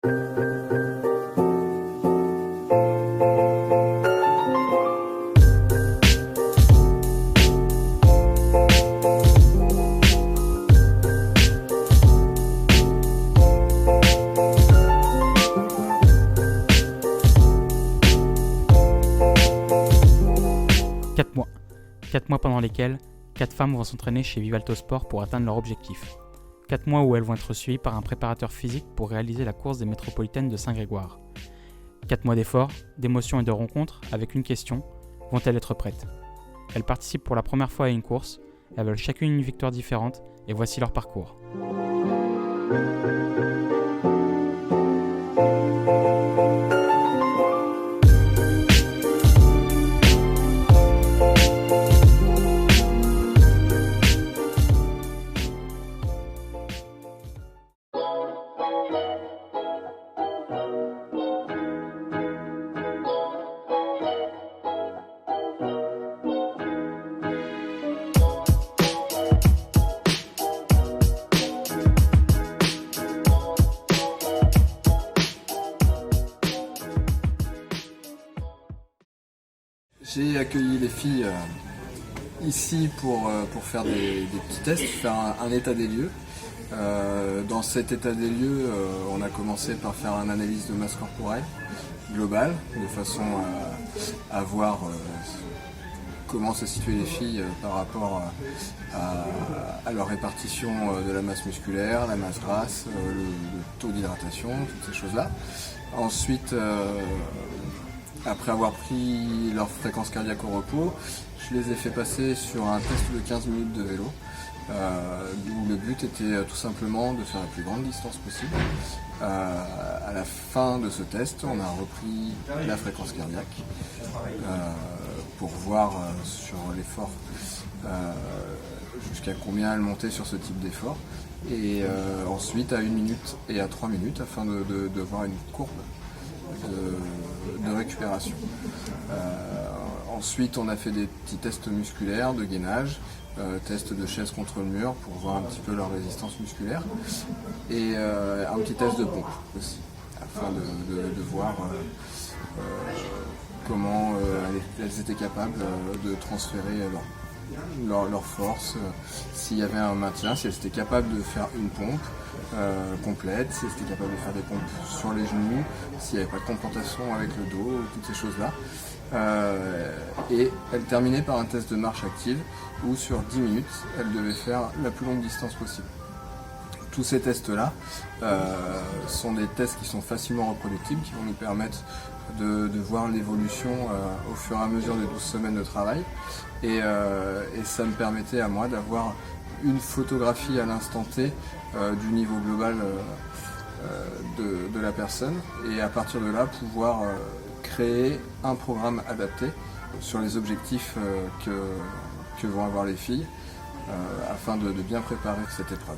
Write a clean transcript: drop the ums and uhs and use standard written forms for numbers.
Quatre mois. 4 mois pendant lesquels 4 femmes vont s'entraîner chez Vivalto Sport pour atteindre leur objectif. 4 mois où elles vont être suivies par un préparateur physique pour réaliser la course des métropolitaines de Saint-Grégoire. 4 mois d'efforts, d'émotions et de rencontres avec une question, vont-elles être prêtes ? Elles participent pour la première fois à une course, elles veulent chacune une victoire différente et voici leur parcours. J'ai accueilli les filles ici pour faire des petits tests, faire un état des lieux. Dans cet état des lieux, on a commencé par faire une analyse de masse corporelle globale, de façon à voir comment se situaient les filles par rapport à leur répartition de la masse musculaire, la masse grasse, le taux d'hydratation, toutes ces choses-là. Ensuite, après avoir pris leur fréquence cardiaque au repos, je les ai fait passer sur un test de 15 minutes de vélo, où le but était tout simplement de faire la plus grande distance possible. À la fin de ce test, on a repris la fréquence cardiaque pour voir sur l'effort jusqu'à combien elle montait sur ce type d'effort. Et ensuite à 1 minute et à 3 minutes afin de voir une courbe de récupération. Ensuite, on a fait des petits tests musculaires de gainage, tests de chaise contre le mur pour voir un petit peu leur résistance musculaire, et un petit test de pompe aussi, afin de voir comment elles étaient capables de transférer leur force, s'il y avait un maintien, si elles étaient capables de faire une pompe complète, si elles étaient capables de faire des pompes sur les genoux, s'il n'y avait pas de compensation avec le dos, toutes ces choses-là. Et elle terminait par un test de marche active où sur 10 minutes, elle devait faire la plus longue distance possible. Tous ces tests-là sont des tests qui sont facilement reproductibles, qui vont nous permettre de voir l'évolution au fur et à mesure des 12 semaines de travail. Et ça me permettait à moi d'avoir une photographie à l'instant T du niveau global de la personne, et à partir de là pouvoir créer un programme adapté sur les objectifs que vont avoir les filles afin de bien préparer cette épreuve.